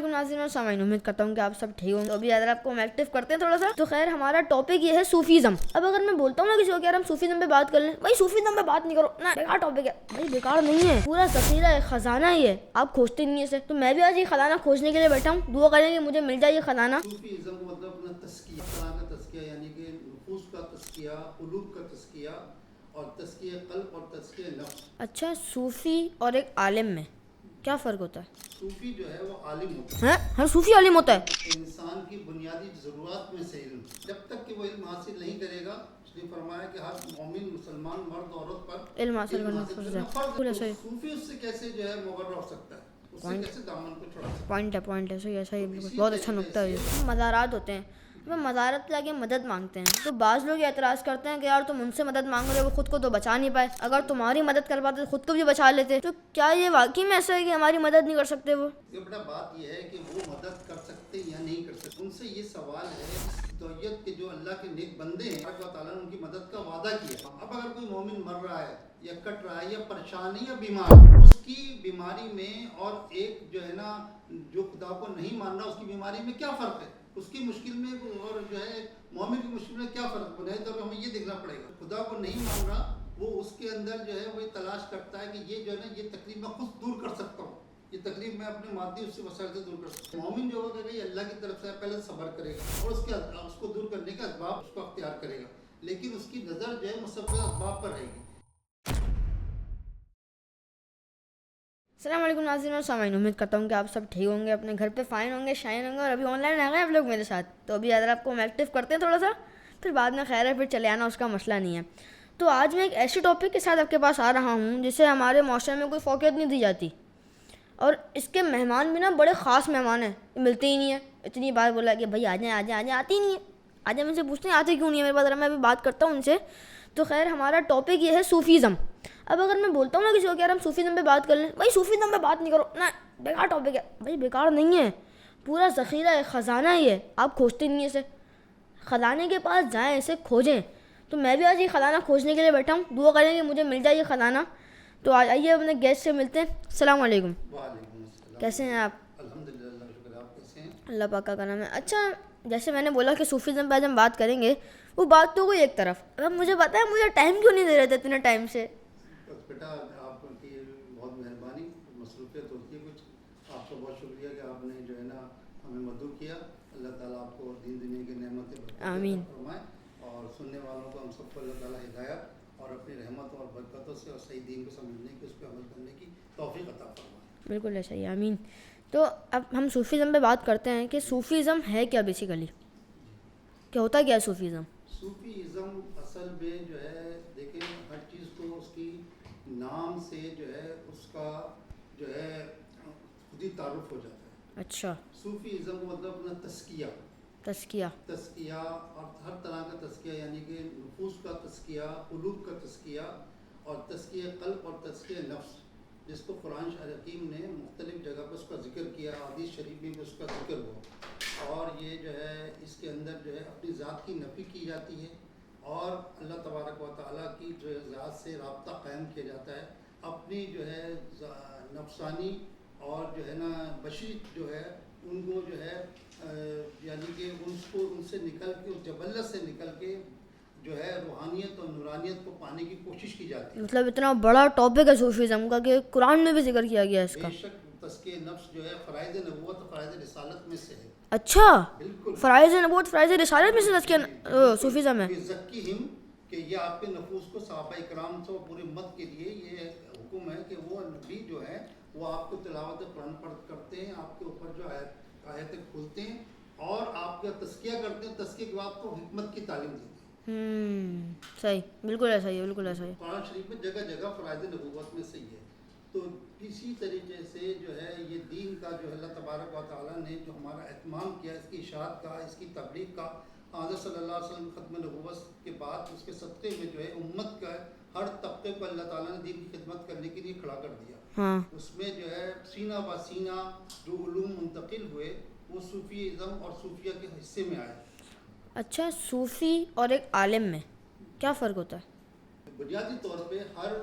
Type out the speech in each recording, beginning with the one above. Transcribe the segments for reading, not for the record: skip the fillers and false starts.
علیکم ناظرین اور سامعین، امید کرتا ہوں کہ آپ سب ٹھیک ہوں گے. تو ابھی اگر آپ کو ہم ایکٹیو کرتے ہیں تھوڑا سا. تو خیر ہمارا ٹاپک یہ ہے صوفیزم. اب اگر میں بولتا ہوں نا کسی کو کہ یار ہم صوفیزم پہ بات کر لیں، بھائی صوفیزم پہ بات نہیں کرو نا، بیکار ٹاپک ہے. بھائی بیکار نہیں ہے، پورا ذخیرہ ہے، خزانہ ہی ہے، آپ کھوجتے نہیں اسے. تو میں بھی آج یہ خزانہ کھوجنے کے لیے بیٹھا ہوں. دعا کریں کہ مجھے مل جائے یہ خزانہ. صوفیزم کا مطلب اپنا تزکیہ، اللہ کا تزکیہ، یعنی کہ نفوس کا تزکیہ، قلوب کا تزکیہ، اور تزکیہ قلب اور تزکیہ نفس. اچھا، صوفی اور ایک عالم میں کیا فرق ہوتا ہے؟ صوفی جو ہے وہ عالم ہوتا ہے. ہر صوفی عالم ہوتا ہے؟ انسان کی بنیادی ضرورات میں سے علم، جب تک کہ وہ علم حاصل نہیں کرے گا، اس نے فرمایا کہ ہر مومن مسلمان مرد عورت پر علم حاصل کرنا فرض ہے. صوفی اس سے کیسے جو ہے مبرہ ہو سکتا ہے، اس سے کیسے دامن کو چھڑا سکتا ہے. پوائنٹ ہے صحیح ہے، صحیح بالکل، بہت اچھا نکتہ ہے. مزارات ہوتے ہیں، وہ مزارت پہ جا مدد مانگتے ہیں. تو بعض لوگ اعتراض کرتے ہیں کہ یار تم ان سے مدد مانگ رہے ہو، وہ خود کو تو بچا نہیں پائے، اگر تمہاری مدد کر پاتے تو خود کو بھی بچا لیتے. تو کیا یہ واقعی میں ایسا ہے کہ ہماری مدد نہیں کر سکتے وہ؟ یہ بڑا بات یہ ہے کہ وہ مدد کر سکتے یا نہیں کر سکتے. ان سے یہ سوال ہے توحید کے جو اللہ کے نیک بندے ہیں، اللہ تعالیٰ نے ان کی مدد کا وعدہ کیا. اب اگر کوئی مومن مر رہا ہے یا کٹ رہا ہے یا پریشان ہے یا بیمار، اس کی بیماری میں اور ایک جو ہے نا جو خدا کو نہیں مان رہا اس کی بیماری میں کیا فرق ہے؟ اس کی مشکل میں اور جو ہے مومن کی مشکل میں کیا فرق ہے؟ بنیادی طور پہ ہمیں یہ دیکھنا پڑے گا. خدا کو نہیں مان رہا، وہ اس کے اندر جو ہے وہ تلاش کرتا ہے کہ یہ جو ہے نا یہ تکلیف میں خود دور کر سکتا ہوں، یہ تکلیف میں اپنے مادی اس سے وسائل سے دور کر سکتا ہوں. مومن جو ہوگا کہ اللہ کی طرف سے پہلے صبر کرے گا اور اس کو دور کرنے کا اسباب اس کو اختیار کرے گا، لیکن اس کی نظر جو ہے مسبب اسباب پر رہے گی. السلام علیکم ناظرین اور سامعین، امید کرتا ہوں کہ آپ سب ٹھیک ہوں گے، اپنے گھر پہ فائن ہوں گے، شائن ہوں گے، اور ابھی آن لائن آ گئے آپ لوگ میرے ساتھ. تو ابھی اگر آپ کو ہم ایکٹیو کرتے ہیں تھوڑا سا، پھر بعد میں خیر ہے، پھر چلے آنا، اس کا مسئلہ نہیں ہے. تو آج میں ایک ایسی ٹاپک کے ساتھ آپ کے پاس آ رہا ہوں جسے ہمارے معاشرے میں کوئی فوقیت نہیں دی جاتی، اور اس کے مہمان بھی نا بڑے خاص مہمان ہیں، ملتے ہی نہیں ہیں. اتنی بار بولا کہ بھائی آ جائیں آ جائیں، آتی ہی نہیں ہے. آ جائیں، میں سے پوچھتے ہیں آتے کیوں نہیں ہے میرے پاس، میں ابھی بات کرتا ہوں ان سے. تو خیر ہمارا ٹاپک یہ ہے صوفیزم. اب اگر میں بولتا ہوں نا کسی کو کہ یار ہم صوفیزم پہ بات کر لیں، بھائی صوفیزم پہ بات نہیں کرو نا، بیکار ٹاپک ہے. بھائی بیکار نہیں ہے، پورا ذخیرہ ہے، خزانہ ہی ہے، آپ کھوجتے نہیں اسے. خزانے کے پاس جائیں، اسے کھوجیں. تو میں بھی آج یہ خزانہ کھوجنے کے لیے بیٹھا ہوں. دعا کریں کہ مجھے مل جائے یہ خزانہ. تو آئیے اپنے گیسٹ سے ملتے ہیں. السلام علیکم. وعلیکم السلام. کیسے ہیں آپ؟ الحمدللہ، اللہ کا شکر. آپ کیسے ہیں؟ اللہ پاک کا کرم ہے. اچھا، جیسے میں نے بولا کہ صوفیزم پہ آج ہم بات کریں گے، وہ بات تو کوئی ایک طرف. اب مجھے پتا ہے مجھے ٹائم کیوں نہیں دے رہے تھے اتنے ٹائم سے. بس بیٹا آپ کی بہت مہربانی، مصروفیت ہوتی ہے کچھ. آپ کا بہت شکریہ کہ آپ نے جو ہے نا ہمیں مدعو کیا. اللہ تعالیٰ آپ کو دین دنیا کی نعمتیں آمین فرمائے، اور سننے والوں کو ہم سب کو اللہ تعالیٰ ہدایت اور اپنی رحمت اور برکتوں سے اور صحیح دین کو سمجھنے کی، اس پہ عمل کرنے کی توفیق عطا فرمائے. بالکل ایسا ہی، آمین. تو اب ہم صوفیزم پہ بات کرتے ہیں کہ صوفیزم ہے کیا بیسیکلی، کیا ہوتا کیا ہے صوفیزم؟ صوفیزم اصل میں جو ہے دیکھیں، ہر چیز کو اس کی نام سے جو ہے اس کا جو ہے خود ہی تعارف ہو جاتا ہے. اچھا. صوفیزم کا مطلب اپنا تزکیہ، اور ہر طرح کا تزکیہ، یعنی کہ نفوس کا تزکیہ، قلوب کا تزکیہ، اور تزکیہ قلب اور تزکیہ نفس، جس کو قرآن حکیم نے مختلف جگہ پر اس کا ذکر کیا، حدیث شریف میں بھی اس کا ذکر ہوا. اور یہ جو ہے اس کے اندر جو ہے اپنی ذات کی نفی کی جاتی ہے، اور اللہ تبارک و تعالیٰ کی جو ہے ذات سے رابطہ قائم کیا جاتا ہے. اپنی جو ہے نفسانی اور جو ہے نا بشری جو ہے ان کو جو ہے یعنی کہ ان سے نکل کے، اس جبلت سے نکل کے جو ہے روحانیت اور نورانیت کو پانے کی کوشش کی جاتی ہے. مطلب اتنا بڑا ٹاپک ہے صوفیزم کا کہ قرآن میں بھی ذکر کیا گیا ہے اس کا. بے شک تزکیہ نفس جو ہے فرائض نبوت اور فرائض رسالت میں سے ہے. اچھا، بالکل فرائض نبوت فرائض رسالت میں سے تزکیہ صوفیزم ہے. یزکیہم، کہ یہ آپ کے نفوس کو صحابہ کرام سے پوری امت کے لیے یہ حکم ہے کہ وہ نبی جو ہے وہ آپ کو تلاوت قرآن پڑھ کرتے ہیں، آپ کے اوپر جو آیتیں کھولتے ہیں اور آپ کا تزکیہ کرتے ہیں. تزکیے کے بعد کو حکمت کی تعلیم دیتے ہیں. صحیح، بالکل ایسا ہی ہے، بالکل ایسا ہی. قرآن شریف میں جگہ جگہ فرائض نبوت میں سے ہی ہے. تو اسی طریقے سے جو ہے یہ دین کا جو اللہ تبارک و تعالیٰ نے جو ہمارا اہتمام کیا، اس کی اشاعت کا، اس کی تبلیغ کا، حضرت صلی اللہ علیہ وسلم ختم نبوت کے بعد اس کے صدقے میں جو ہے امت کا ہر طبقے کو اللہ تعالیٰ نے دین کی خدمت کرنے کے لیے کھڑا کر دیا. اس میں جو ہے سینہ بہ سینہ جو علوم منتقل ہوئے وہ صوفیزم اور صوفیہ کے حصے میں آئے. اچھا، صوفی اور ایک عالم میں کیا فرق ہوتا ہے؟ بنیادی طور پہ ہر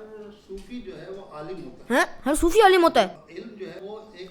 صوفی جو ہے وہ عالم ہوتا ہے. ہر صوفی عالم ہوتا ہے؟ علم جو ہے وہ ایک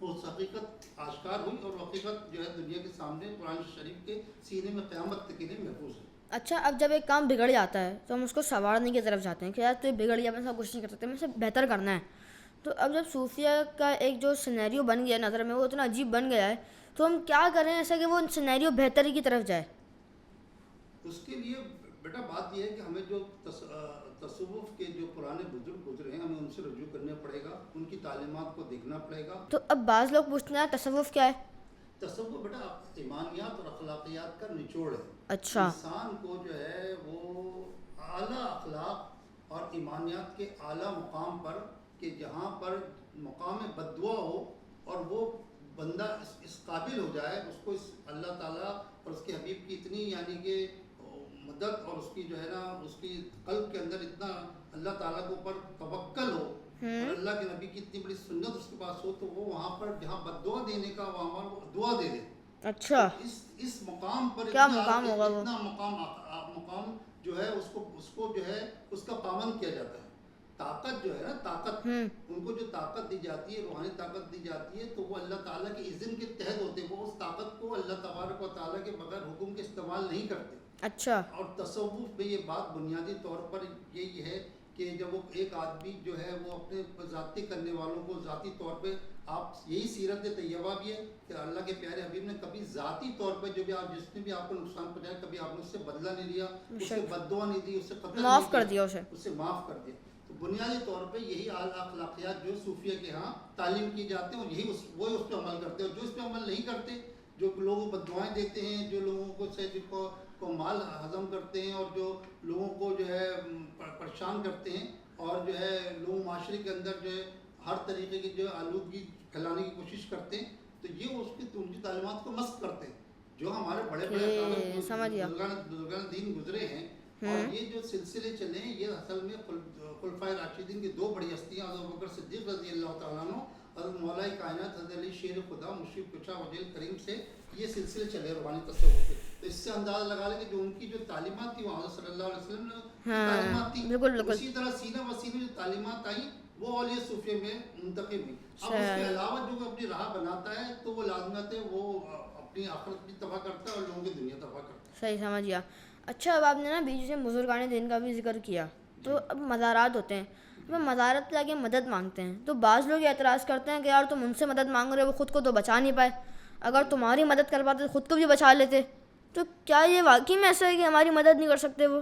وہ حقیقت آشکار ہوئی اور حقیقت جو ہے دنیا کے سامنے قرآن شریف کے سینے میں قیامت تک کے لیے محفوظ ہے. اچھا اب جب ایک کام بگڑ جاتا ہے تو ہم اس کو سنوارنے کی طرف جاتے ہیں کہ یار تو یہ بگڑ گیا، میں سب کچھ نہیں کر سکتے، میں اسے بہتر کرنا ہے. تو اب جب صوفیہ کا ایک جو سینیریو بن گیا نظر میں، وہ اتنا عجیب بن گیا ہے، تو ہم کیا کریں ایسا کہ وہ سینیریو بہتری کی طرف جائے؟ اس کے لیے بیٹا بات یہ ہے کہ ہمیں جو تصوف کے جو پرانے بزرگ گزرے ہیں ہمیں ان سے رجوع کرنا پڑے گا، ان کی تعلیمات کو دیکھنا پڑے گا. تو اب بعض لوگ پوچھتے ہیں تصوف کیا ہے؟ تصوف بیٹا ایمانیات اور اخلاقیات کا نچوڑ ہے. اچھا. انسان کو جو ہے وہ اعلیٰ اخلاق اور ایمانیات کے اعلیٰ مقام پر، کہ جہاں پر مقام بددعا ہو اور وہ بندہ اس قابل ہو جائے، اس کو اس اللہ تعالیٰ اور اس کے حبیب کی اتنی یعنی کہ مدد اور اس کی جو ہے نا اس کی قلب کے اندر اتنا اللہ تعالیٰ کے اوپر توکل ہو اور اللہ کے نبی کی اتنی بڑی سنت اس کے پاس ہو، تو وہ وہاں پر جہاں بد دعا دینے کا وہاں پر دعا دے دے. اچھا. اس مقام پر کیا مقام ہوگا وہ؟ اتنا مقام جو ہے اس کو جو ہے اس کا پابند کیا جاتا ہے. طاقت جو ہے نا، طاقت ان کو جو طاقت دی جاتی ہے، روحانی طاقت دی جاتی ہے، تو وہ اللہ تعالیٰ کے اذن کے تحت ہوتے ہیں. وہ اس طاقت کو اللہ تبارک و تعالیٰ کے بغیر حکم کے استعمال نہیں کرتے. اچھا. اور تصوف میں یہ بات بنیادی طور پر یہی ہے کہ جب وہ ایک آدمی جو ہے وہ اپنے ذاتی کرنے والوں کو ذاتی طور پہ، آپ یہی سیرت طیبہ بھی ہے کہ اللہ کے پیارے حبیب نے کبھی ذاتی طور پہ جو بھی آپ جس نے بھی آپ کو نقصان پہنچایا، کبھی آپ نے اس سے بدلہ نہیں لیا، اس سے بد دعا نہیں دی، اس سے قتل معاف کر دیا، اسے معاف کر دیا. تو بنیادی طور پہ یہی اعلیٰ اخلاقیات جو صوفیہ کے ہاں تعلیم کی جاتے ہیں، اور یہی وہی اس پہ عمل کرتے ہیں. اور جو اس پہ عمل نہیں کرتے، جو لوگوں کو بددعائیں دیتے ہیں، جو لوگوں کو سے جن کو مال ہضم کرتے ہیں، اور جو لوگوں کو جو ہے پریشان کرتے ہیں، اور جو ہے لوگ معاشرے کے اندر جو ہے ہر طریقے کی جو آلودگی پھیلانے کی کوشش کرتے ہیں، تو یہ ان کی تعلیمات کو مسخ کرتے ہیں. جو ہمارے بڑے بڑے بزرگان دین گزرے ہیں، اور یہ جو سلسلے چلے ہیں، یہ اصل میں خلفائے راشدین کی دو بڑی ہستیاں، حضرت بکر صدیق رضی اللہ تعالیٰ عنہ، حضرت مولا کائنات حضرت علی شیر خدا مشرف کشا وجیل کریم سے یہ سلسلے چلے روحانی تصوف کے. تو اس سے اندازہ لگا لیں کہ جو ان کی جو تعلیمات تھی، وہ حضرت صلی اللہ علیہ وسلم نے تعلیمات تھی، اسی طرح سینہ بسینہ جو تعلیمات آئی وہ اولیاء صوفیہ میں منتقل ہوئی. اب اس کے علاوہ جو اپنی راہ بناتا ہے تو وہ لازمت ہے وہ اپنی آخرت بھی تباہ کرتا ہے اور لوگوں کی دنیا تباہ کرتا ہے. صحیح سمجھ گیا. اچھا اب آپ نے نا بیچ میں بزرگان دین کا بھی ذکر کیا، تو اب مزارات ہوتے ہیں، وہ مزارت پہ آگے مدد مانگتے ہیں، تو بعض لوگ یہ اعتراض کرتے ہیں کہ یار تم ان سے مدد مانگ رہے ہو، خود کو تو بچا نہیں پائے، اگر تمہاری مدد کر پاتے تو خود کو بھی بچا لیتے. تو کیا یہ واقعی میں ایسا ہے کہ ہماری مدد نہیں کر سکتے وہ؟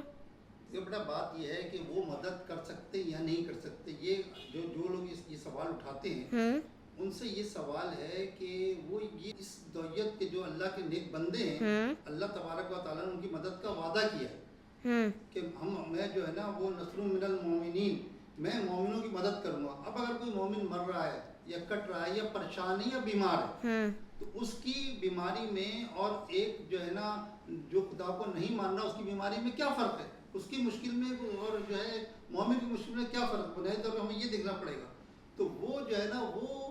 یہ بڑا بات یہ ہے کہ وہ مدد کر سکتے یا نہیں کر سکتے. یہ جو لوگ یہ سوال اٹھاتے ہیں ان سے یہ سوال ہے کہ وہ یہ اس دویت کے جو اللہ کے نیک بندے ہیں، اللہ تبارک و تعالیٰ نے ان کی مدد کا وعدہ کیا ہے کہ میں جو ہے نا وہ نصر من المومنین، میں مومنوں کی مدد کروں گا. اب اگر کوئی مومن مر رہا ہے یا کٹ رہا ہے یا پریشان ہے یا بیمار ہے، تو اس کی بیماری میں اور ایک جو ہے نا جو خدا کو نہیں مان رہا اس کی بیماری میں کیا فرق ہے؟ اس کی مشکل میں اور جو ہے مومن کی مشکل میں کیا فرق؟ بنیادی طور پہ ہمیں یہ دیکھنا پڑے گا. تو وہ جو ہے نا وہ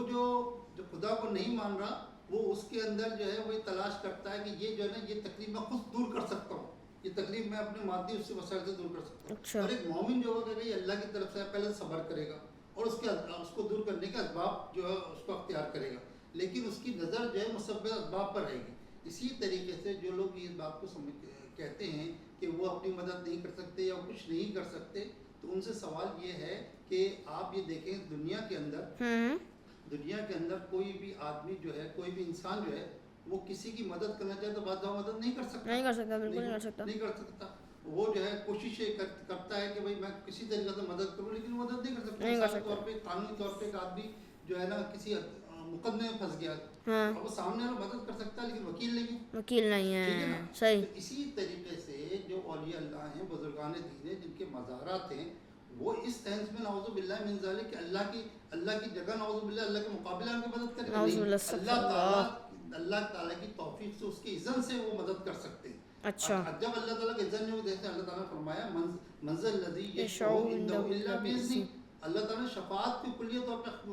جو خدا کو نہیں مان رہا، وہ اس کے اندر جو ہے وہ تلاش کرتا ہے کہ یہ جو ہے نا یہ تکلیف میں خود دور کر سکتا ہوں، یہ تکلیف میں اپنے مادی اس سے وسائل سے دور کر سکتا ہوں. اچھا. اور ایک مومن جو ہوگا کہ اللہ کی طرف سے پہلے صبر کرے گا اور اس کو دور کرنے کا اسباب جو ہے اس کو اختیار کرے گا، لیکن اس کی نظر جو ہے مسبب اسباب پر رہے گی. اسی طریقے سے جو لوگ اس بات کو کہتے ہیں کہ وہ اپنی مدد نہیں کر سکتے یا کچھ نہیں کر سکتے، تو ان سے سوال یہ ہے کہ آپ یہ دیکھیں دنیا کے اندر کوئی بھی آدمی جو ہے، کوئی بھی انسان جو ہے، وہ کسی کی مدد کرنا چاہے تو بعد مدد نہیں کر سکتا. بالکل نہیں کر سکتا. وہ جو ہے کوشش کرتا ہے کہ بھائی میں کسی طریقے سے مدد کروں، لیکن مدد نہیں کر سکتا. مثال طور پہ قانونی طور پہ ایک آدمی جو ہے نا کسی مقدمے میں پھنس گیا، وہ سامنے والا مدد کر سکتا ہے لیکن وکیل نہیں ہے. صحیح. اسی طریقے سے جو اولیاء اللہ ہیں، بزرگان دین ہیں، جن کے مزارات ہیں، وہ اس سینس میں نعوذ باللہ من ذالک کہ اللہ کی جگہ نعوذ باللہ اللہ کے مقابلے ان کی مدد کرے نہیں، اللہ تعالیٰ کی توفیق سے اس کے اذن سے وہ مدد کر سکتے ہیں. اچھا. جب اللہ تعالیٰ کے اذن میں دیکھتے ہیں، اللہ تعالیٰ نے فرمایا منزل الذی یشفع عنده الا باذنہ. اللہ تعالیٰ نے شفاعت کی کلیہ طور پر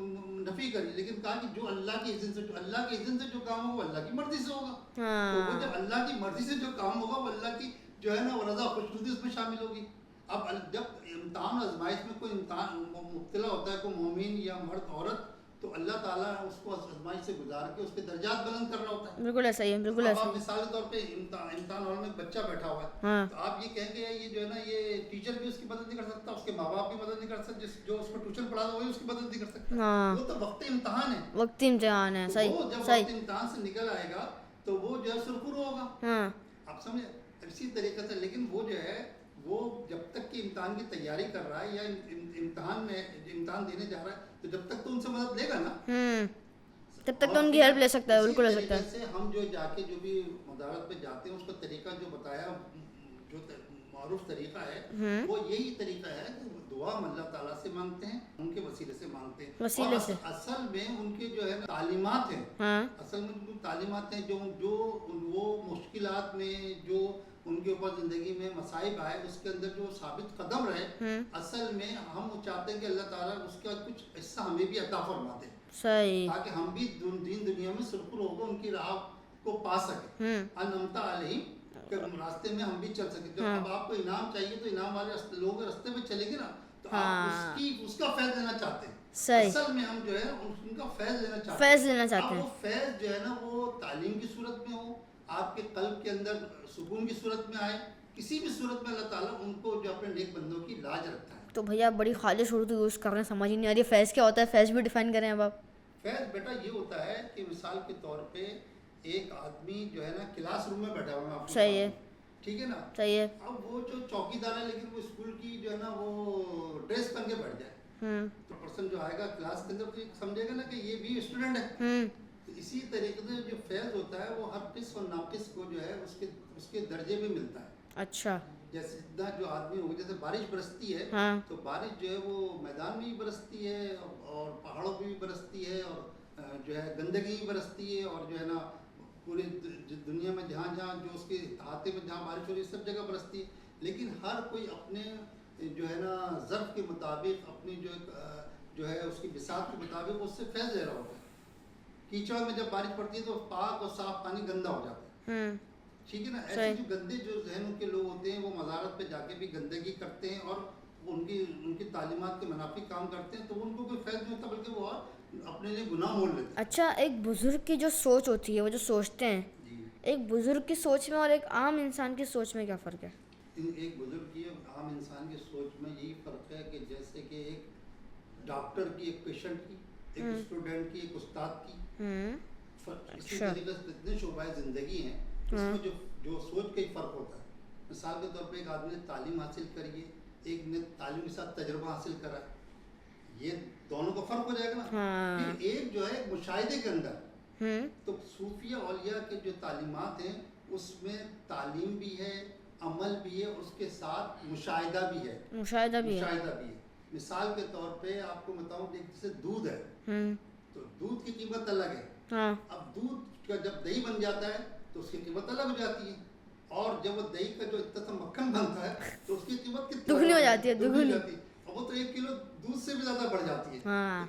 نفی کری، لیکن کہا کہ جو اللہ کے اذن سے جو کام ہوگا وہ اللہ کی مرضی سے ہوگا. تو وہ جب اللہ کی مرضی سے جو کام ہوگا وہ اللہ کی جو ہے نا وہ رضا خوشنودی اس میں شامل ہوگی. اب جب امتحان آزمائش میں کوئی امتحان مبتلا ہوتا ہے کوئی مومن یا مرد عورت، تو اللہ تعالیٰ اس کو آزمائی سے گزار کے اس کے درجات بلند کر رہا ہوتا ہے. بالکل ایسا ہی ہے، بالکل اب ایسا آپ ہی. مثال کے طور پہ امتحان ہال میں ایک بچہ بیٹھا ہوا ہے، ہاں تو آپ یہ کہیں گے یہ جو ہے نا یہ ٹیچر بھی اس کی مدد نہیں کر سکتا، اس کے ماں باپ بھی مدد نہیں کر سکتے، جو اس کو ٹیوشن پڑھا وہی اس کی مدد نہیں کر سکتا. ہاں وہ تو وقت امتحان ہے. وقتی امتحان ہے. تو صحیح وہ جب صحیح. وقت امتحان سے نکل آئے گا تو وہ جو ہے سرخرو ہوگا. ہاں آپ سمجھے اسی طریقے سے. لیکن وہ جو ہے وہ جب تک کہ امتحان کی تیاری کر رہا ہے یا امتحان دینے جا رہا ہے تو جب تک تو ان سے مدد لے گا نا، تب تک تو ان کی ہیلپ لے سکتا ہے. بالکل لے سکتا ہے. اسی طریقے سے ہم جو جا کے جو بھی مدارت پہ جاتے ہیں اس کا طریقہ جو بتایا، جو معروف طریقہ ہے وہ یہی طریقہ ہے کہ دعا ہم اللہ تعالیٰ سے مانگتے ہیں، ان کے وسیلے سے مانگتے ہیں. وسیلے سے اصل میں ان کے جو ہے تعلیمات ہیں، ہاں اصل میں جو تعلیمات ہیں جو وہ مشکلات میں جو ان کے اوپر زندگی میں مصائب آئے اس کے اندر جو ثابت قدم رہے، اصل میں ہم چاہتے ہیں کہ اللہ تعالیٰ اس کا کچھ حصہ ہمیں بھی عطا فرما دے، صحیح. تاکہ ہم بھی دین دنیا میں سرخرو ہو کر ان کی راہ کو پا سکیں. انمتا علیہم کہ راستے میں ہم بھی چل سکیں. جب اب آپ کو انعام چاہیے تو انعام والے لوگوں کے راستے میں چلے گے نا، تو آپ اس کا فیض لینا چاہتے ہیں. اصل میں ہم جو ہے ان کا فیض لینا چاہتے ہیں. اب وہ فیض جو ہے نا وہ تعلیم کی صورت میں ہو، آپ کے قلب کے اندر سکون کی صورت میں آئے، کسی بھی صورت میں اللہ تعالیٰ ان کو جو اپنے نیک بندوں کی لاج رکھتا ہے. تو بھیا بڑی خالص اردو یوز کر رہے ہیں، سمجھ ہی نہیں آ رہی. فیض کیا ہوتا ہے؟ فیض بھی ڈیفائن کریں اب آپ. فیض بیٹا یہ ہوتا ہے کہ مثال کے طور پہ ایک آدمی جو ہے نا کلاس روم میں بیٹھا ہوا ہے، صحیح ہے ٹھیک ہے نا، صحیح ہے. اب وہ جو چوکی دار ہے لیکن وہ اسکول کی جو ہے نا وہ ڈریس پہن کے بیٹھ جائے تو پرسن جو آئے گا کلاس کے اندر تو سمجھے گا نا کہ یہ بھی اسٹوڈنٹ ہے. تو اسی طریقے سے جو فیض ہوتا ہے وہ ہر قسم اور ناقص کو جو ہے اس کے درجے میں ملتا ہے. اچھا. جیسے جتنا جو آدمی ہوگا، جیسے بارش برستی ہے تو بارش جو ہے وہ میدان میں بھی برستی ہے اور پہاڑوں پہ بھی برستی ہے اور جو ہے گندگی بھی برستی ہے اور جو ہے نا پوری دنیا میں جہاں جہاں جو اس کے احاطے میں جہاں بارش ہو رہی ہے سب جگہ برستی ہے. لیکن ہر کوئی اپنے جو ہے نا ظرف کے مطابق اپنی جو ہے اس کی بساط کے مطابق اس سے فیض لے رہا ہوتا ہے. کیچڑ میں جب بارش پڑتی ہے تو پاک اور صاف پانی گندا ہو جاتا ہے، ٹھیک ہے نا. ایسے جو گندے جو ذہنوں کے لوگ ہوتے ہیں وہ مزارت پہ جا کے بھی گندگی کرتے ہیں اور ان کی تعلیمات کے منافی کام کرتے ہیں، تو ان کو کوئی فیض نہیں ہوتا بلکہ وہ اپنے لیے گناہ مول لیتے ہیں. اچھا، ایک بزرگ کی جو سوچ ہوتی ہے، وہ جو سوچتے ہیں، ایک بزرگ کی سوچ میں اور ایک عام انسان کی سوچ میں کیا فرق ہے؟ ایک بزرگ کی اور عام انسان کی سوچ میں یہی فرق ہے کہ جیسے کہ ایک ڈاکٹر کی، ایک پیشنٹ کی، ایک اسٹوڈنٹ کی، ایک استاد کی، اسی طریقے سے اتنے شعبۂ زندگی ہیں اس میں جو سوچ کا ہی فرق ہوتا ہے. مثال کے طور پہ ایک آدمی نے تعلیم حاصل کری ہے، ایک نے تعلیم کے ساتھ تجربہ حاصل کرا ہے، یہ دونوں کا فرق ہو جائے گا نا. پھر ایک جو ہے مشاہدے کے اندر، تو صوفیہ اولیاء کے جو تعلیمات ہیں اس میں تعلیم بھی ہے، عمل بھی ہے، اس کے ساتھ مشاہدہ بھی ہے. مثال کے طور پہ آپ کو بتاؤں کہ جیسے دودھ ہے تو دودھ کی قیمت الگ ہے. اب دودھ کا جب دہی بن جاتا ہے تو اس کی قیمت الگ ہو جاتی ہے، اور جب وہ دہی کا جو اتنا سا مکھن بنتا ہے تو اس کی قیمت کتنی دگنی ہو جاتی ہے. اور وہ تو 1 کلو دودھ سے بھی زیادہ بڑھ جاتی ہے.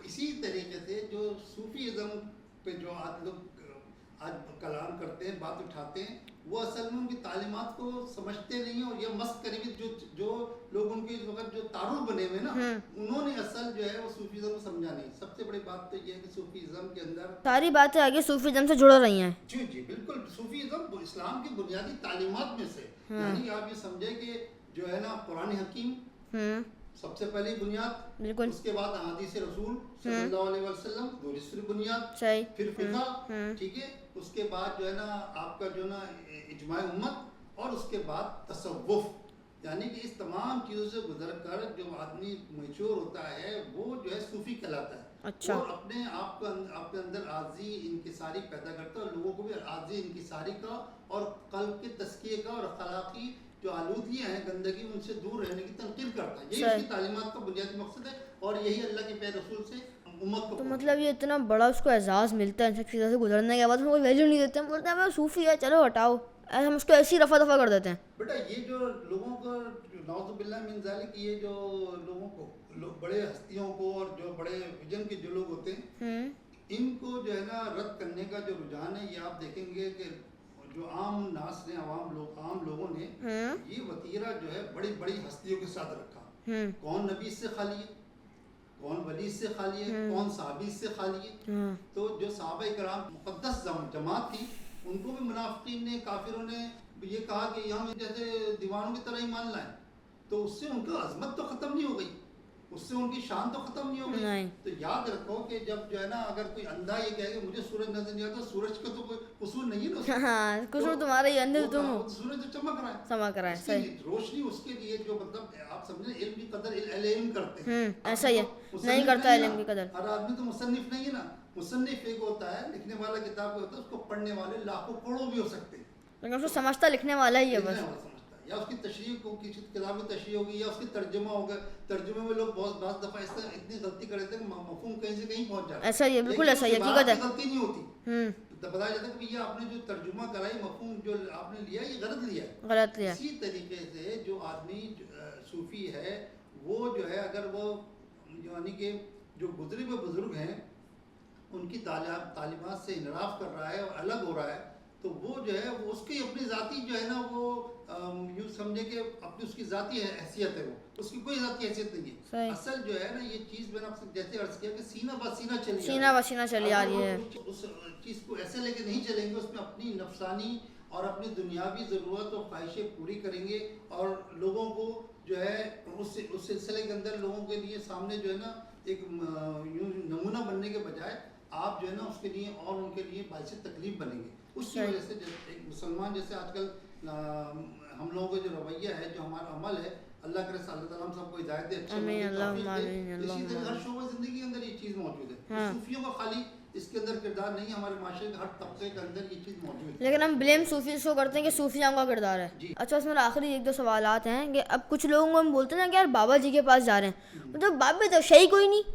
اسی طریقے سے جو صوفی ازم پہ جو آج کلام کرتے ہیں، بات اٹھاتے ہیں، وہ اصل میں ان کی تعلیمات کو سمجھتے نہیں ہیں. اور یہ مست قریبی جو لوگ ان کے وقت جو تعارف بنے ہوئے نا، انہوں نے اصل جو ہے وہ صوفیزم کو سمجھا نہیں. سب سے بڑی بات تو یہ ہے کہ صوفیزم کے اندر ساری باتیں آگے صوفیزم سے جڑ رہی ہیں. جی بالکل. صوفیزم اسلام کی بنیادی تعلیمات میں سے، یعنی آپ یہ سمجھے کہ جو ہے نا قرآن حکیم سب سے پہلی بنیاد، اس کے بعد احادیث رسول صلی اللہ علیہ وسلم دوسری بنیاد، پھر فقہ، ٹھیک ہے. اس کے بعد جو ہے نا آپ کا جو نا اجماع امت، اور اس کے بعد تصوف. یعنی کہ اس تمام چیزوں سے گزر کر جو آدمی میچور ہوتا ہے وہ جو ہے صوفی کہلاتا ہے. اور اپنے آپ کے اندر عاجزی انکساری پیدا کرتا ہے، اور لوگوں کو بھی عاجزی انکساری کا اور قلب کے تزکیے کا اور اخلاقی جو آلودگیاں ہیں، گندگی، ان سے دور رہنے کی تنقید کرتا ہے. یہی اس کی تعلیمات کا بنیادی مقصد ہے اور یہی اللہ کے پیارے رسول سے امت کو. تو مطلب یہ اتنا بڑا اس کو اعزاز ملتا ہے ان سب چیزوں سے گزرنے کے بعد، ہم کوئی ویلیو نہیں دیتے. ہم بولتے ہیں صوفی ہے، چلو ہٹاؤ، ہم اس کو ایسی رفع دفع کر دیتے ہیں. بیٹا یہ جو لوگوں کو نعوذ باللہ من ذالک، یہ جو لوگوں کو بڑے ہستیوں کو اور جو بڑے ویژن کے جو لوگ ہوتے ہیں، ان کو جو ہے نا رد کرنے کا جو رجحان ہے، یہ آپ دیکھیں گے کہ جو عام ناس نے، عام لوگوں نے یہ وتیرہ جو ہے بڑی بڑی ہستیوں کے ساتھ رکھا. کون نبی اس سے خالی ہے؟ کون ولی سے خالی ہے, کون صحابی سے خالی ہے. تو جو صحابہ کرام مقدس جماعت تھی, ان کو بھی منافقین نے, کافروں نے یہ کہا کہ ہم جیسے دیوانوں کی طرح ایمان لائیں, تو اس سے ان کی عظمت تو ختم نہیں ہو گئی, اس سے ان کی شان تو ختم نہیں ہو گئی. تو یاد رکھو کہ جب جو ہے نا اگر کوئی اندھا یہ کہے کہ مجھے سورج نظر نہیں آتا, سورج کا تو کوئی قصور نہیں ہے نا, ہاں قصور تمہارا ہی, اندھے تم ہو, سورج تو چمک رہا ہے, چمک رہا ہے, صحیح روشنی اس کے لیے جو مطلب آپ سمجھیں علم کی قدر علم کرتے ہیں, ایسا ہی ہے, نہیں کرتا علم کی قدر. ہر آدمی تو مصنف نہیں ہے نا, مصنف ایک ہوتا ہے, لکھنے والا کتاب کو ہوتا ہے, اس کو پڑھنے والے لاکھوں کروڑوں بھی ہو سکتے ہیں, لیکن اس کو سمجھتا لکھنے والا ہی ہے بس, یا اس کی تشریح کو کسی کتاب میں تشریح ہوگی, یا اس کی ترجمہ ہوگا, ترجمے میں لوگ بہت بعض دفعہ اس طرح اتنی غلطی کر دیتے ہیں کہ مفہوم کہیں سے کہیں پہنچ جاتا ہے. ایسا ہی ہے, بالکل ایسا ہی ہے, حقیقت ہے, غلطی نہیں ہوتی, بتایا جاتا ہے کہ یہ آپ نے جو ترجمہ کرائی, مفہوم جو آپ نے لیا یہ غلط لیا. اسی طریقے سے جو آدمی صوفی ہے وہ جو ہے اگر وہ یعنی کہ جو گزرے ہوئے بزرگ ہیں ان کی تعلیمات سے انحراف کر رہا ہے اور الگ ہو رہا ہے, تو وہ جو ہے وہ اس کی اپنی ذاتی جو ہے نا وہ یوں سمجھے کہ اپنی اس کی ذاتی حیثیت ہے, وہ اس کی کوئی ذاتی حیثیت نہیں ہے. اصل جو ہے نا یہ چیز میں نے آپ سے جیسے عرض کیا کہ سینہ بہ سینہ چلی آ رہی ہے, اس چیز کو ایسے لے کے نہیں چلیں گے, اس میں اپنی نفسانی اور اپنی دنیاوی ضرورت اور خواہشیں پوری کریں گے, اور لوگوں کو جو ہے اس سلسلے کے اندر لوگوں کے لیے سامنے جو ہے نا ایک نمونہ بننے کے بجائے آپ جو ہے نا اس کے لیے اور ان کے لیے باعث تکلیف بنیں گے. اس کی وجہ سے ایک مسلمان جیسے آج کل ہم لوگوں کا جو رویہ ہے, جو ہمارا عمل ہے, اللہ کرے اللہ تعالیٰ ہم سب کو ہدایت دے, اچھے اسی طرح ہر شعبہ زندگی کے اندر یہ چیز موجود ہے. صوفیوں کا خالی اس کے اندر کردار نہیں, ہمارے معاشرے کے ہر طبقے کے اندر یہ چیز موجود ہے, لیکن ہم بلیم صوفی کو کرتے ہیں کہ صوفیوں کا کردار ہے. اچھا اس میں آخری ایک دو سوالات ہیں کہ اب کچھ لوگوں کو ہم بولتے ہیں نا کہ یار بابا جی کے پاس جا رہے ہیں, مطلب بابا تو شے ہی کوئی نہیں.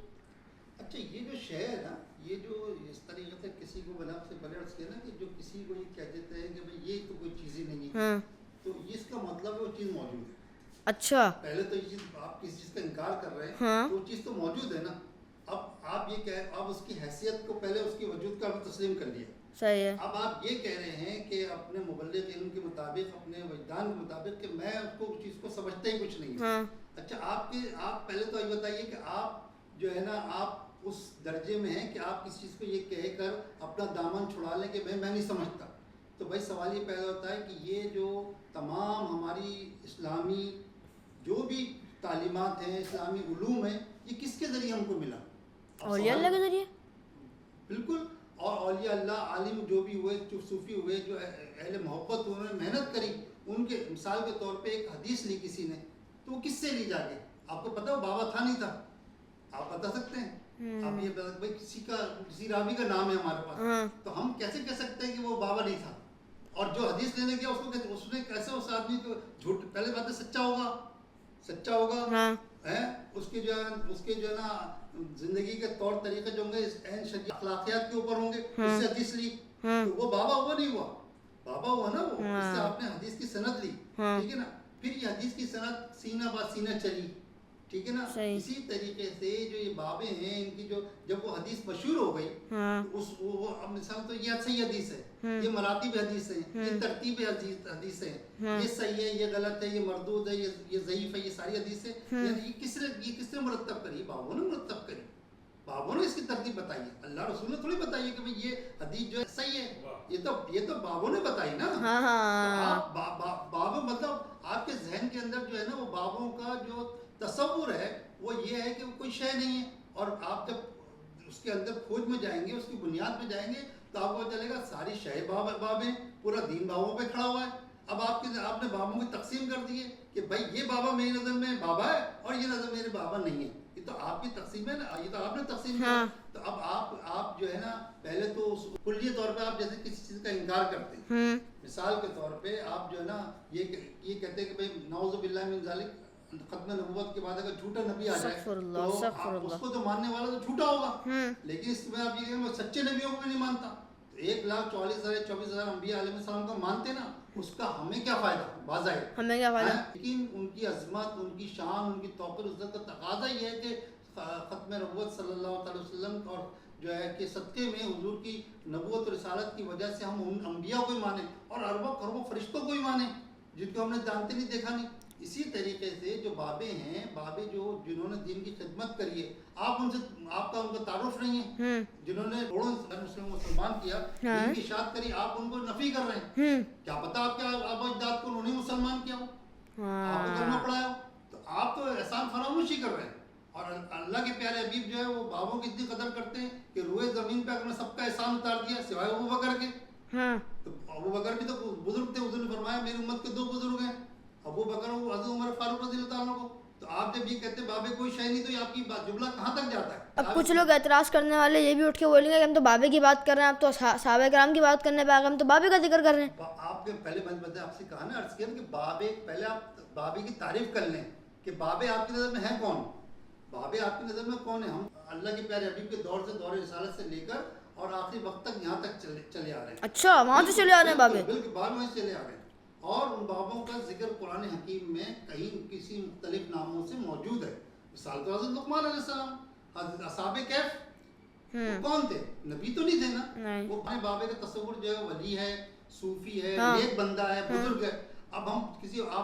اچھا یہ جو شے ہے نا, یہ جو اس طریقے سے کسی کو بنا سے بلرس کے نا کہ جو کسی کو یہ کہہ دیتے ہیں کہ بھائی یہ تو کوئی چیز ہی نہیں ہے, تو اس کا مطلب ہے وہ چیز موجود ہے. اچھا پہلے تو یہ چیز آپ کسی چیز کا انکار کر رہے ہیں, تو وہ چیز تو موجود ہے نا. اب آپ یہ کہہ, اب اس کی حیثیت کو پہلے اس کی وجود کا بھی تسلیم کر لیا, صحیح ہے. اب آپ یہ کہہ رہے ہیں کہ اپنے مبلغ علم کے مطابق, اپنے وجدان کے مطابق, کہ میں اس کو چیز کو سمجھتا ہی کچھ نہیں ہے. اچھا آپ پہلے تو یہ بتائیے کہ آپ جو ہے نا آپ اس درجے میں ہیں کہ آپ کسی چیز کو یہ کہہ کر اپنا دامن چھڑا لیں کہ میں نہیں سمجھتا. تو بھائی سوال یہ پیدا ہوتا ہے کہ یہ جو تمام ہماری اسلامی جو بھی تعلیمات ہیں, اسلامی علوم ہیں, یہ کس کے ذریعے ہم کو ملا؟ اولیاء اللہ کے ذریعے. بالکل, اور اولیاء اللہ عالم جو بھی ہوئے, جو صوفی ہوئے, جو اہل محبت ہوئے, انہوں نے محنت کری. ان کے مثال کے طور پہ ایک حدیث لی کسی نے, تو وہ کس سے لی جا کے, آپ کو پتا وہ بابا تھا نہیں تھا, آپ بتا سکتے ہیں؟ آپ یہ بتا سکتے بھائی کسی راوی کا نام ہے ہمارے پاس, تو ہم کیسے کہہ سکتے ہیں کہ وہ بابا نہیں تھا؟ اور جو حدیث لینے گیا اس نے کیسے اس آدمی کو جھوٹ, پہلے بات ہے سچا ہوگا اس کے جو ہے نا زندگی کے طور طریقے جو ہوں گے شریعت اخلاقیات کے اوپر ہوں گے, اس سے حدیث لی, تو وہ بابا ہوا نہیں ہوا, بابا ہوا نا وہ, اس سے آپ نے حدیث کی سند لی, ٹھیک ہے نا. پھر یہ حدیث کی سند سینہ بہ سینہ چلی, ٹھیک ہے نا. اسی طریقے سے جو یہ بابے ہیں, ان کی جو جب وہ حدیث مشہور ہو گئی, اب مثال تو یہ صحیح حدیث ہے, یہ مراتب حدیث ہے, یہ ترتیب حدیث ہے, یہ صحیح ہے, یہ غلط ہے, یہ مردود ہے, یہ ضعیف ہے, یہ ساری حدیث ہے. یہ کس نے مرتب کری؟ بابوں نے مرتب کری, بابوں نے اس کی ترتیب بتائی ہے. اللہ رسول نے تھوڑی بتائی ہے کہ بھائی یہ حدیث جو ہے صحیح ہے, یہ تو بابوں نے بتائی نا. بابوں مطلب آپ کے ذہن کے اندر جو ہے نا وہ بابوں کا جو تصور ہے وہ یہ ہے کہ وہ کوئی شے نہیں ہے, اور آپ جب اس کے اندر کھوج میں جائیں گے, اس کی بنیاد میں جائیں گے, تو آپ کو چلے گا ساری شے باب ہیں, پورا دین بابوں پہ کھڑا ہوا ہے. اب آپ نے بابوں کی تقسیم کر دی ہے کہ بھائی یہ بابا میری نظر میں بابا ہے اور یہ نظر میرے بابا نہیں ہے. یہ تو آپ کی تقسیم ہے نا, یہ تو آپ نے تقسیم کیا. تو اب آپ جو ہے نا پہلے تو کلیہ طور پہ آپ جیسے کسی چیز کا انکار کرتے ہیں, مثال کے طور پہ آپ جو ہے نا یہ کہتے ہیں کہ بھائی نعوذ باللہ من ذالک, ختم نبوت کے بعد اگر جھوٹا نبی آ جائے تو اس کو تو ماننے والا تو جھوٹا ہوگا, لیکن اس میں آپ یہ کہیں سچے نبیوں کو بھی نہیں مانتا. 1,40,000 انبیاء علیہ السلام کو مانتے نا, اس کا ہمیں کیا فائدہ, واضح ہمیں کیا فائدہ. لیکن ان کی عظمت, ان کی شان, ان کی توقیر عزت کا تقاضا یہ ہے کہ ختم نبوت صلی اللہ علیہ وسلم اور جو ہے کہ صدقے میں حضور کی نبوت اور رسالت کی وجہ سے ہم ان انبیاء کو ہی مانیں, اور اربوں کروڑوں فرشتوں کو ہی مانیں, جن کو ہم نے جانتے نہیں, دیکھا نہیں. اسی طریقے سے جو بابے ہیں، بابے جو جنہوں نے دین کی خدمت کری ہے، آپ ان سے آپ کا ان کا تعارف نہیں ہے، جنہوں نے کروڑوں مسلمان کیا، دین کی اشاعت کری، آپ ان کو نفی کر رہے ہیں. کیا پتا آپ کے آبا اجداد کو انہوں نے مسلمان کیا ہو، آپ کو کلمہ پڑھایا ہو، تو آپ تو احسان فراموشی کر رہے ہیں. اور اللہ کے پیارے حبیب جو ہے وہ بابوں کی اتنی قدر کرتے ہیں کہ روئے زمین پہ اگر نے سب کا احسان اتار دیا سوائے ابو بکر کے. تو ابو بکر بھی تو بزرگ تھے، حضور نے فرمایا میری امت کے 2 بزرگ ہیں، ابو بکر اور حضرت عمر فاروق رضی اللہ عنہ کو. تو آپ جب یہ کہتے بابے کوئی شے نہیں تو یہ آپ کی جملہ کہاں تک جاتا ہے؟ اب کچھ لوگ اعتراض کرنے والے یہ بھی اٹھ کے بولیں گے کہ ہم تو بابے کی بات کر رہے ہیں، آپ تو صحابہ کرام کی بات کرنے پہ آ گئے، ہم تو بابے کا ذکر کر رہے ہیں. آپ کے پہلے میں آپ سے کہا نا، عرض کیا کہ بابے پہلے آپ بابے کی تعریف کر لیں کہ بابے آپ کی نظر میں ہیں کون، بابے آپ کی نظر میں کون ہیں. ہم اللہ کے پیارے حبیب کے دور سے، دور رسالت سے لے کر اور آخری وقت تک یہاں تک چلے آ رہے ہیں. اچھا وہاں سے چلے آ رہے ہیں بابے؟ بالکل بعد میں چلے آ رہے ہیں. اور ان بابوں کا ذکر قرآن حکیم میں کہیں کسی مختلف ناموں سے موجود ہے. مثال تو حضرت لقمان علیہ السلام، حضرت اصحاب کہف، وہ کون تھے؟ نبی تو نہیں تھے نا. وہ اپنے بابے کا تصور جو ہے ولی ہے، صوفی ہے، نیک بندہ ہے، بزرگ ہے. اب ہم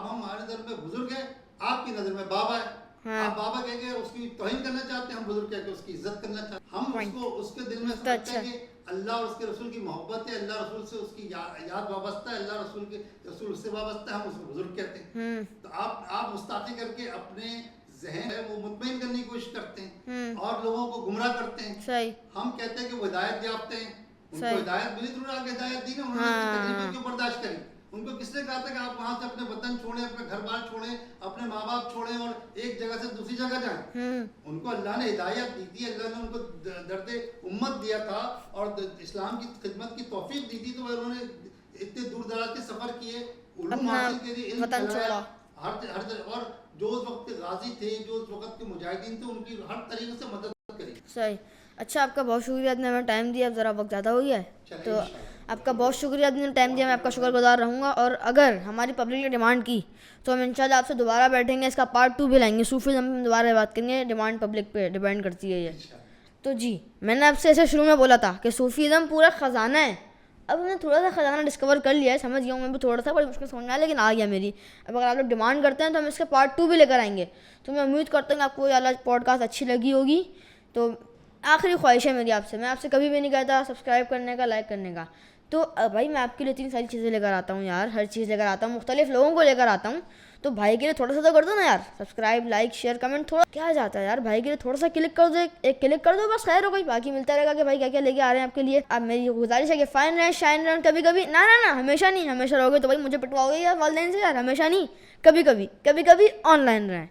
ہماری نظر میں بزرگ ہے، آپ کی نظر میں بابا ہے. آپ بابا کہہ کے اس کی توہین کرنا چاہتے ہیں، ہم بزرگ کہہ کے اس کی عزت کرنا چاہتے ہیں. ہم اس کو اس کے دل میں سمجھتے ہیں کہ اللہ اور اس کے رسول کی محبت ہے، اللہ رسول سے اس کی یاد وابستہ ہے، اللہ رسول اس سے وابستہ ہے، ہم اس کو بزرگ کہتے ہیں. تو آپ مستعفی کر کے اپنے ذہن ہے وہ مطمئن کرنے کی کوشش کرتے ہیں اور لوگوں کو گمراہ کرتے ہیں. صحیح. ہم کہتے ہیں کہ وہ ہدایت یافتہ ہیں، ان کو ہدایت ملی، ضرور آگے ہدایت دی نا، انہوں نے تکلیفیں کیوں برداشت کری؟ ان کو کس نے کہا تھا کہ آپ وہاں سے اپنے وطن چھوڑیں، اپنے گھر بار چھوڑیں، اپنے ماں باپ چھوڑیں اور ایک جگہ سے دوسری جگہ جائیں؟ ان کو اللہ نے ہدایت دی تھی، اللہ نے ان کو درد امت دیا تھا اور اسلام کی خدمت کی توفیق دی تھی، تو انہوں نے اتنے دور دراز کے سفر کیے، علوم حاصل کے لیے، علم پھیلایا، اور جو اس وقت کے غازی تھے، جو اس وقت کے مجاہدین تھے، ان کی ہر طریقے سے مدد کری. صحیح. اچھا آپ کا بہت شکریہ، آپ نے ہمیں ٹائم دیا. اب ذرا وقت زیادہ ہو گیا ہے تو آپ کا بہت شکریہ، آپ نے ٹائم دیا، میں آپ کا شکر گزار رہوں گا. اور اگر ہماری پبلک نے ڈیمانڈ کی تو ہم انشاءاللہ آپ سے دوبارہ بیٹھیں گے، اس کا پارٹ 2 بھی لائیں گے. صوفیزم میں دوبارہ بات کریں گے، ڈیمانڈ پبلک پہ ڈیپینڈ کرتی ہے یہ. تو جی میں نے آپ سے ایسے شروع میں بولا تھا کہ صوفیزم پورا خزانہ ہے. اب ہم نے تھوڑا سا خزانہ ڈسکور کر لیا ہے، سمجھ گیا ہوں میں بھی، تھوڑا سا بڑی مشکل سمجھ میں آیا لیکن آ گیا میری. اب اگر آپ لوگ ڈیمانڈ کرتے ہیں تو ہم اس کے پارٹ 2 بھی لے کر آئیں گے. تو میں امید کرتا ہوں کہ آپ کو یہ اللہ پوڈ کاسٹ اچھی لگی ہوگی. تو آخری خواہش ہے میری آپ سے، میں آپ سے کبھی بھی نہیں کہتا سبسکرائب کرنے کا، لائک کرنے کا. تو بھائی میں آپ کے لیے اتنی ساری چیزیں لے کر آتا ہوں یار، ہر چیز لے کر آتا ہوں، مختلف لوگوں کو لے کر آتا ہوں. تو بھائی کے لیے تھوڑا سا تو کر دو نا یار، سبسکرائب، لائک، شیئر، کمنٹ، تھوڑا کیا جاتا ہے یار. بھائی کے لیے تھوڑا سا کلک کر دو، ایک کلک کر دو بس، خیر ہو گئی. باقی ملتا رہے گا کہ بھائی کیا کیا لے کے آ رہے ہیں آپ کے لیے. اب میری گزارش ہے کہ فائن رہیں، شائن رہیں، کبھی کبھی نہ ہمیشہ نہیں. ہمیشہ رہو گے تو بھائی مجھے پٹواؤ گے یار والدین سے یار، ہمیشہ نہیں، کبھی کبھی آن لائن رہیں.